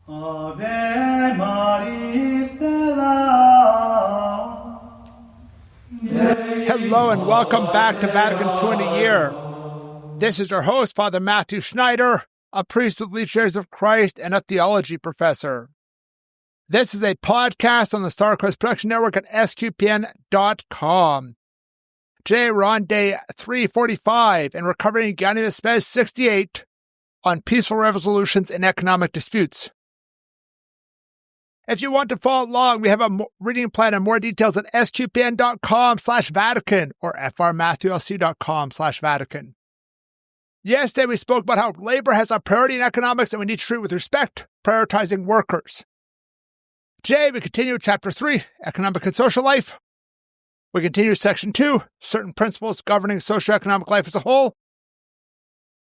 Ave Maris Stella. Hello and welcome back to Vatican II in a Year. This is your host, Father Matthew Schneider, a priest with Legionaries of Christ and a theology professor. This is a podcast on the StarCrest Production Network at sqpn.com. Today we're on day 345 and we're covering Gianni Vespes 68 on peaceful resolutions in economic disputes. If you want to follow along, we have a reading plan and more details at sqpn.com/Vatican or frmatthewlc.com/Vatican. Yesterday, we spoke about how labor has a priority in economics and we need to treat it with respect, prioritizing workers. Today, we continue Chapter 3, Economic and Social Life. We continue Section 2, Certain Principles Governing Socioeconomic Life as a Whole.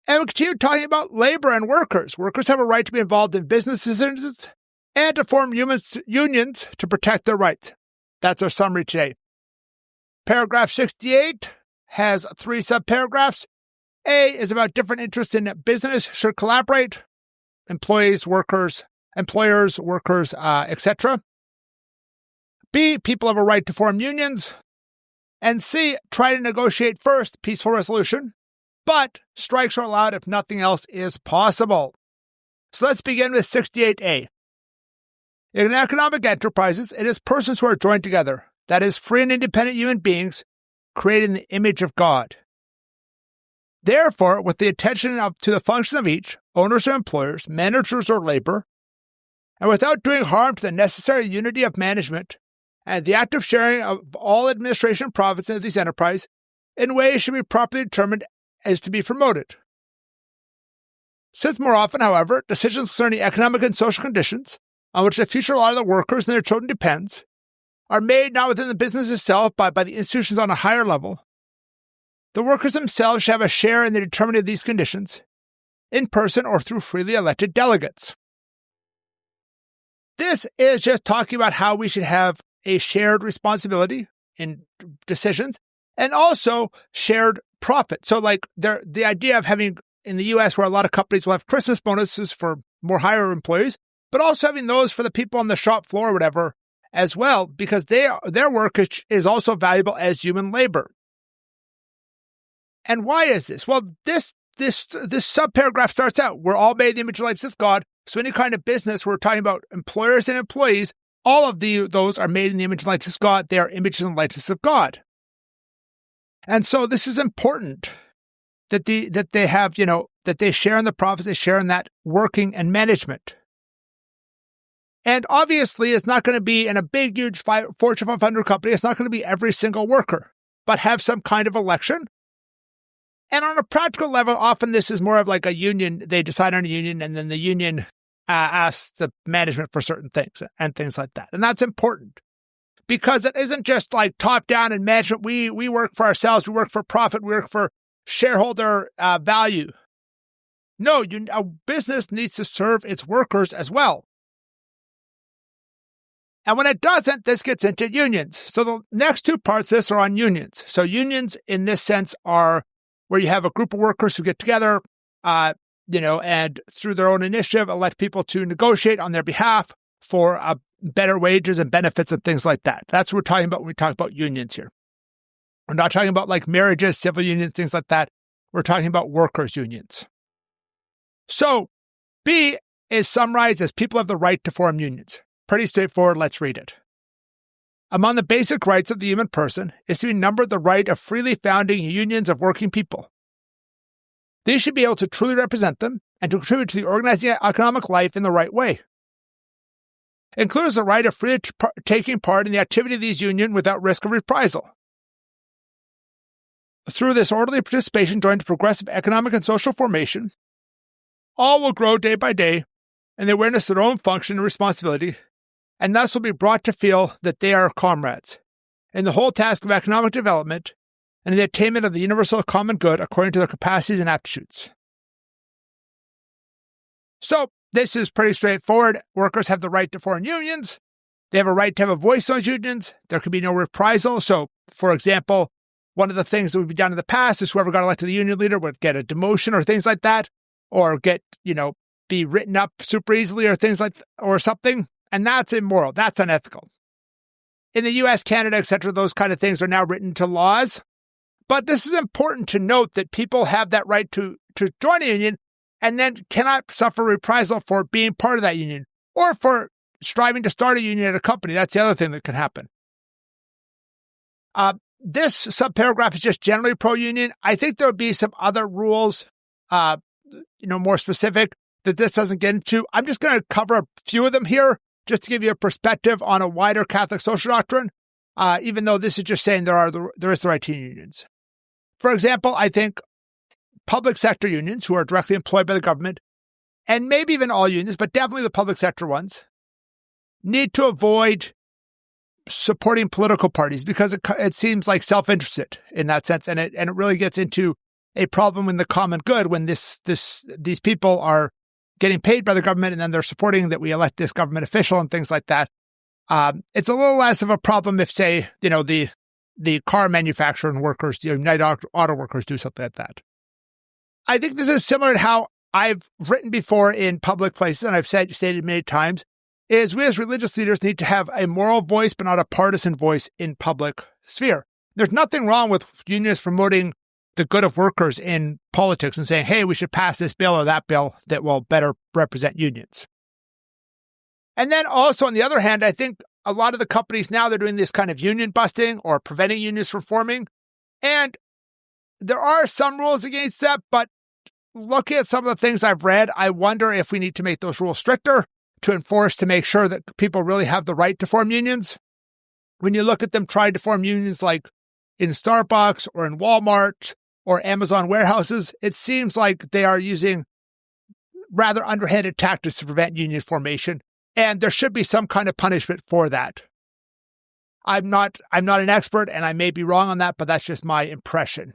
And we continue talking about labor and workers. Workers have a right to be involved in business decisions and to form unions to protect their rights. That's our summary today. Paragraph 68 has 3 subparagraphs. A is about different interests in business should collaborate, employees, workers, employers, workers, etc. B, people have a right to form unions. And C, try to negotiate first, peaceful resolution, but strikes are allowed if nothing else is possible. So let's begin with 68A. In economic enterprises, it is persons who are joined together, that is, free and independent human beings, created in the image of God. Therefore, with the attention to the function of each, owners or employers, managers or labor, and without doing harm to the necessary unity of management and the active sharing of all administration profits of these enterprises in ways should be properly determined as to be promoted. Since more often, however, decisions concerning economic and social conditions, on which the future lot of the workers and their children depends, are made not within the business itself, but by the institutions on a higher level, the workers themselves should have a share in the determining of these conditions, in person or through freely elected delegates. This is just talking about how we should have a shared responsibility in decisions and also shared profit. So like the idea of having in the U.S. where a lot of companies will have Christmas bonuses for more higher employees, but also having those for the people on the shop floor or whatever as well, because their work is also valuable as human labor. And why is this? Well, this subparagraph starts out, we're all made in the image and likeness of God. So any kind of business, we're talking about employers and employees, all of those are made in the image and likeness of God. They are images and likeness of God. And so this is important that they have, that they share in the profits, they share in that working and management. And obviously, it's not going to be in a big, huge Fortune 500 company. It's not going to be every single worker, but have some kind of election. And on a practical level, often this is more of like a union. They decide on a union, and then the union asks the management for certain things and things like that. And that's important because it isn't just like top down in management. We work for ourselves. We work for profit. We work for shareholder value. No, a business needs to serve its workers as well. And when it doesn't, this gets into unions. So the next 2 parts of this are on unions. So unions in this sense are where you have a group of workers who get together, and through their own initiative, elect people to negotiate on their behalf for better wages and benefits and things like that. That's what we're talking about when we talk about unions here. We're not talking about like marriages, civil unions, things like that. We're talking about workers' unions. So B is summarized as people have the right to form unions. Pretty straightforward, let's read it. Among the basic rights of the human person is to be numbered the right of freely founding unions of working people. These should be able to truly represent them and to contribute to the organizing economic life in the right way. It includes the right of freely taking part in the activity of these unions without risk of reprisal. Through this orderly participation joined to progressive economic and social formation, all will grow day by day in the awareness of their own function and responsibility, and thus will be brought to feel that they are comrades in the whole task of economic development and in the attainment of the universal common good according to their capacities and aptitudes. So, this is pretty straightforward. Workers have the right to form unions. They have a right to have a voice on those unions. There can be no reprisal. So, for example, one of the things that would be done in the past is whoever got elected the union leader would get a demotion or things like that, or get, be written up super easily or things like or something, and that's immoral. That's unethical. In the U.S., Canada, etc., those kind of things are now written into laws. But this is important to note that people have that right to join a union and then cannot suffer reprisal for being part of that union or for striving to start a union at a company. That's the other thing that can happen. This subparagraph is just generally pro-union. I think there would be some other rules, more specific that this doesn't get into. I'm just going to cover a few of them here just to give you a perspective on a wider Catholic social doctrine, even though this is just saying there is the right to unions. For example, I think public sector unions who are directly employed by the government, and maybe even all unions, but definitely the public sector ones, need to avoid supporting political parties because it seems like self-interested in that sense, and it really gets into a problem in the common good when these people are getting paid by the government and then they're supporting that we elect this government official and things like that. It's a little less of a problem if, say, the car manufacturer and workers, United Auto Workers, do something like that. I think this is similar to how I've written before in public places, and I've stated many times, is we as religious leaders need to have a moral voice, but not a partisan voice in public sphere. There's nothing wrong with unions promoting the good of workers in politics and saying, hey, we should pass this bill or that bill that will better represent unions. And then also, on the other hand, I think a lot of the companies now, they're doing this kind of union busting or preventing unions from forming. And there are some rules against that, but looking at some of the things I've read, I wonder if we need to make those rules stricter to enforce to make sure that people really have the right to form unions. When you look at them trying to form unions like in Starbucks or in Walmart or Amazon warehouses, it seems like they are using rather underhanded tactics to prevent union formation, and there should be some kind of punishment for that. I'm not an expert, and I may be wrong on that, but that's just my impression.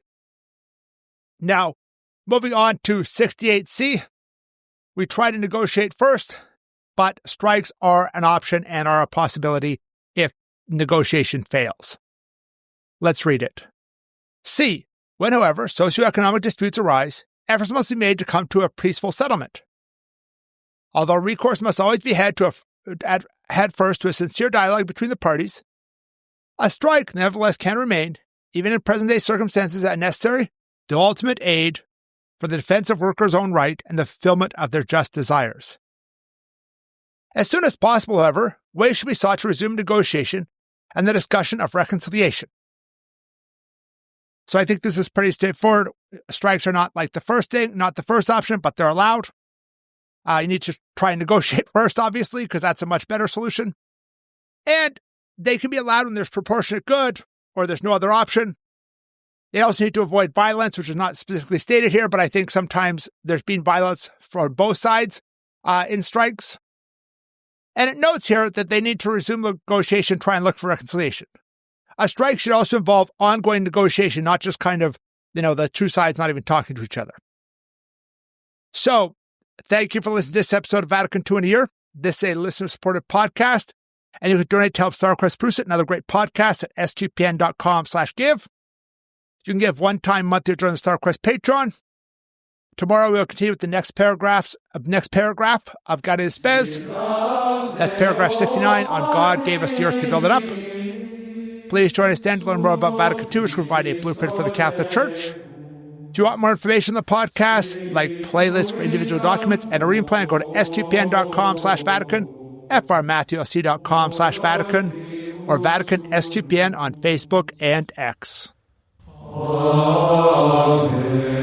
Now, moving on to 68C, we try to negotiate first, but strikes are an option and are a possibility if negotiation fails. Let's read it. C. When, however, socioeconomic disputes arise, efforts must be made to come to a peaceful settlement. Although recourse must always be had first to a sincere dialogue between the parties, a strike nevertheless can remain, even in present-day circumstances, as necessary, the ultimate aid for the defense of workers' own right and the fulfillment of their just desires. As soon as possible, however, ways should be sought to resume negotiation and the discussion of reconciliation. So I think this is pretty straightforward. Strikes are not like the first thing, not the first option, but they're allowed. You need to try and negotiate first, obviously, because that's a much better solution. And they can be allowed when there's proportionate good or there's no other option. They also need to avoid violence, which is not specifically stated here, but I think sometimes there's been violence for both sides in strikes. And it notes here that they need to resume negotiation, try and look for reconciliation. A strike should also involve ongoing negotiation, not just kind of, the two sides not even talking to each other. So, thank you for listening to this episode of Vatican II in a Year. This is a listener-supported podcast, and you can donate to help StarQuest produce it and other great podcasts at sqpn.com/give. You can give one-time monthly to join the StarQuest Patreon. Tomorrow we'll continue with the next paragraph of Gaudium Spes. That's paragraph 69 on God gave us the earth to build it up. Please join us then to learn more about Vatican II, which will provide a blueprint for the Catholic Church. If you want more information on the podcast, like playlists for individual documents and a reading plan, go to sqpn.com/Vatican, frmatthewlc.com/Vatican, or Vatican SQPN on Facebook and X. Amen.